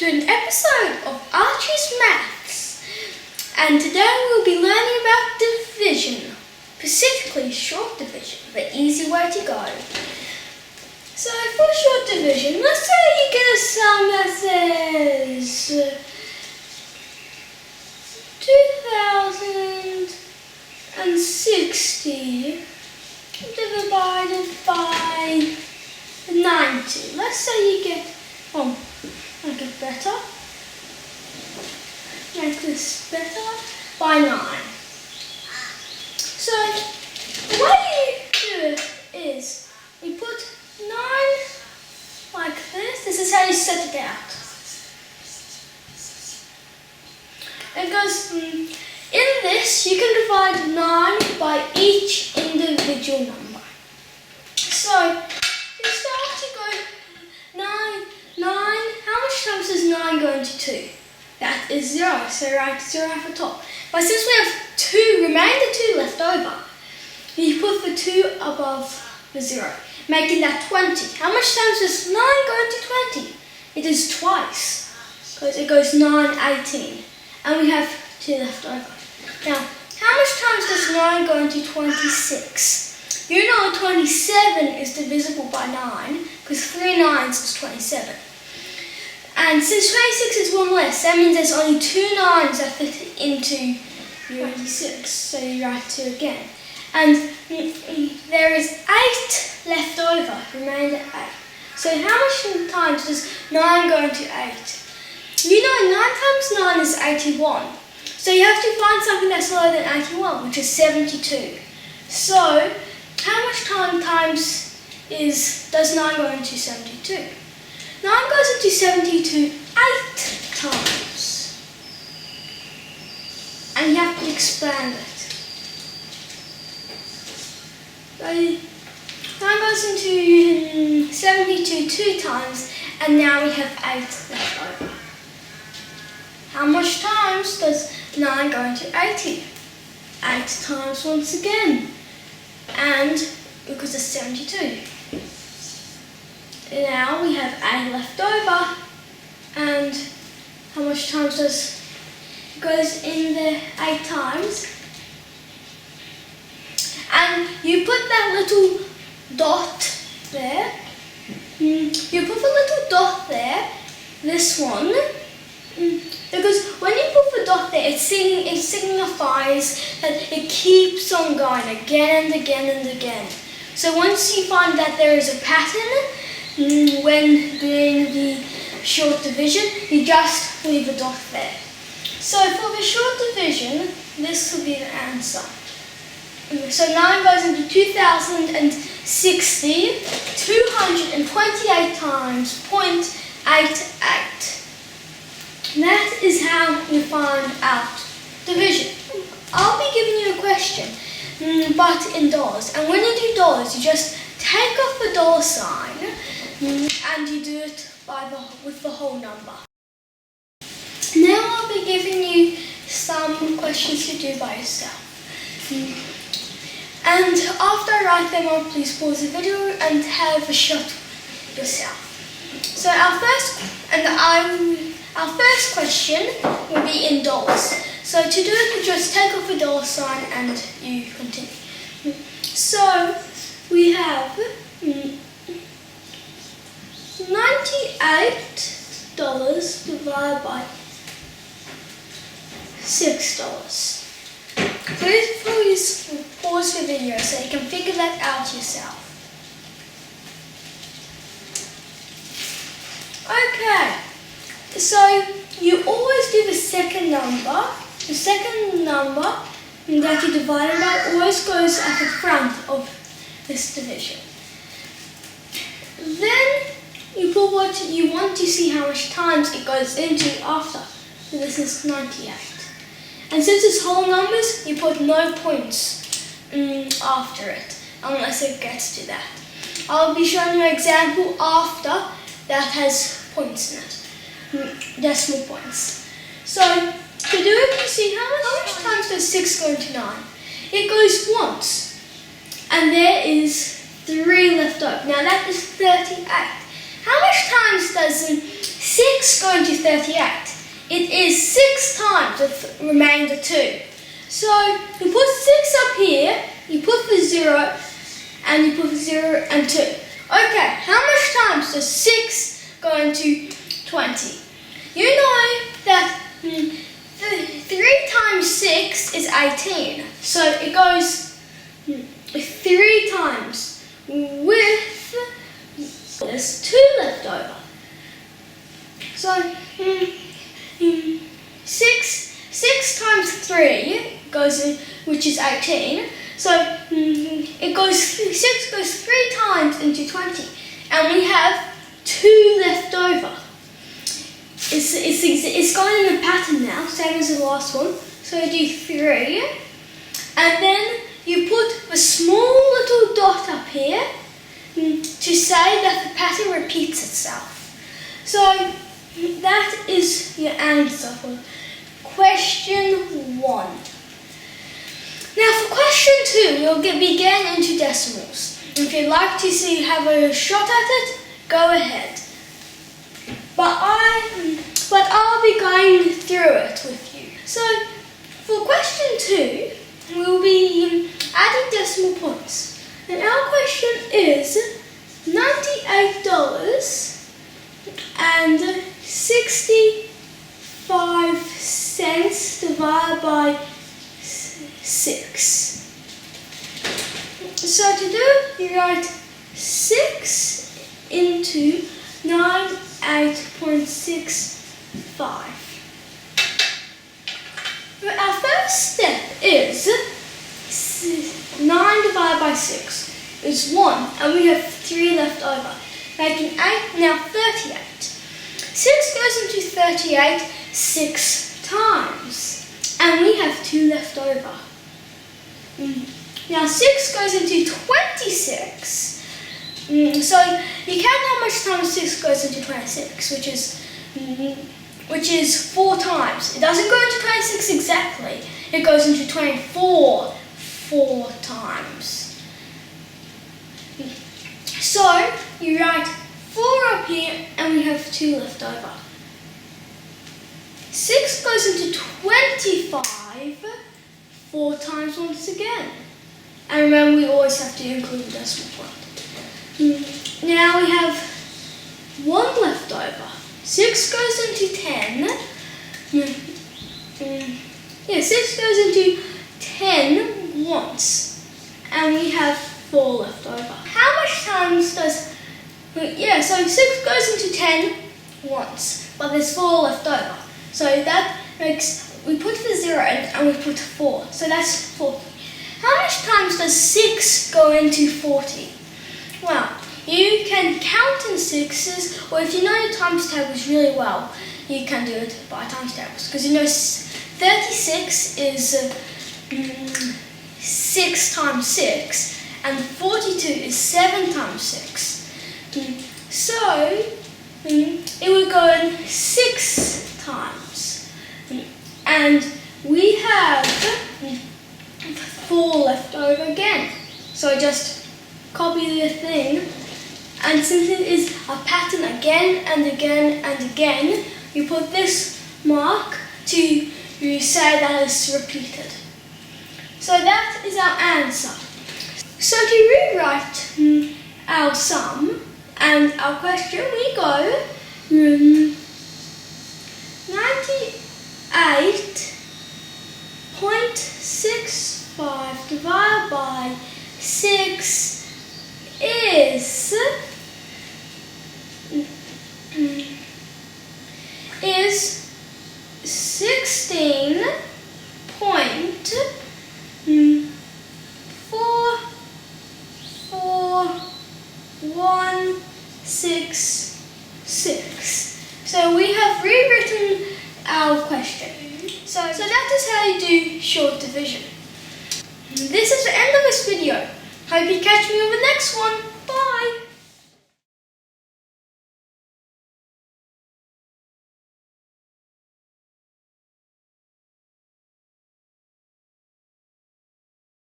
to an episode of Archie's Maths, and today we'll be learning about division, specifically short division, the easy way to go. So for short division, let's say you get a sum that says 2060 divided by 90. Let's say you get, make it better. Make this better by 9. So the way you do it is you put 9 like this. This is how you set it out. It goes, in this you can divide 9 by each individual number. So you start to go 9, how much times does 9 go into 2? That is 0, so write 0 at the top. But since we have 2 remainder 2 left over, you put the 2 above the 0, making that 20. How much times does 9 go into 20? It is twice, because it goes 9, 18, and we have 2 left over. Now, how much times does 9 go into 26? You know 27 is divisible by 9, because 3 9s is 27. And since 26 is one less, that means there's only 2 9s that fit into 26. So you write 2 again. And there is 8 left over, remainder 8. So how much times does 9 go into 8? You know 9 times 9 is 81. So you have to find something that's lower than 81, which is 72. So how much times does 9 go into 72? 9 goes into 72 8 times. And you have to expand it. So 9 goes into 72 2 times, and now we have 8 left over. How much times does 9 go into 80? 8 times once again. And because it's 72. Now we have 8 left over, and how much times does it goes in there 8 times? And you put that little dot there. You put the little dot there, this one, because when you put the dot there, it signifies that it keeps on going again and again and again. So once you find that there is a pattern, when doing the short division, you just leave a dot there. So for the short division, this will be the answer. So 9 goes into 2060, 228 times 0.88. That is how you find out division. I'll be giving you a question, but in dollars. And when you do dollars, you just take off the dollar sign, and you do it with the whole number. Now I'll be giving you some questions to do by yourself. And after I write them on, please pause the video and have a shot yourself. So our first question will be in dollars. So to do it, you just take off the dollar sign and you continue. So we have $98 divided by $6. Please pause the video so you can figure that out yourself. Okay, so you always do the second number. The second number that you divide by always goes at the front of this division. Then you put what you want to see how much times it goes into after. So this is 98. And since it's whole numbers, you put no points after it, unless it gets to that. I'll be showing you an example after that has points in it, decimal points. So to do it, you see how much times does 6 go into 9? It goes once, and there is 3 left over. Now that is 38. How much times does 6 6 go into 38? It is 6 times the remainder 2. So you put 6 up here, you put the 0, and you put the 0 and 2. Okay, how much times does 6 go into 20? You know that 3 times 6 is 18. So it goes 3 times with there's 2 left over. So 6 times 3 goes in, which is 18. So it goes 6 goes 3 times into 20, and we have 2 left over. It's going in a pattern now, same as the last one. So you do 3, and then you put a small little dot up here to say that the pattern repeats itself. So that is your answer for question 1. Now for question 2, we'll be getting into decimals. If you'd like to have a shot at it, go ahead. But I'll be going through it with you. So for question 2, we'll be adding decimal points. And our question is $98 and 65 cents divided by 6. So to do, you write 6 into 98.65. Our first step is 9 divided by 6 is 1, and we have 3 left over, making 8, now 38. 6 goes into 38 6 times, and we have 2 left over. Now 6 goes into 26, so you count how much times 6 goes into 26, which is 4 times. It doesn't go into 26 exactly, it goes into 24 4 times. So you write 4 up here, and we have 2 left over. 6 goes into 25 4 times once again. And remember, we always have to include the decimal point. Now we have 1 left over. 6 goes into 10. 6 goes into 10 once. And we have 4 left over. How much times does... so 6 goes into 10 once, but there's 4 left over. So that makes... We put the 0 in, and we put 4. So that's 40. How much times does 6 go into 40? Well, you can count in 6s, or if you know your times tables really well, you can do it by times tables. Because you know 36 is 6 times 6, and 42 is 7 times 6. So it would go in 6 times. And we have 4 left over again. So just copy the thing, and since it is a pattern again and again and again, you put this mark to say that it's repeated. So that is our answer. So to rewrite our sum and our question, we go 98.65 divided by 6 is 16.44166. So we have rewritten our question. So that is how you do short division. This is the end of this video. Hope you catch me on the next one.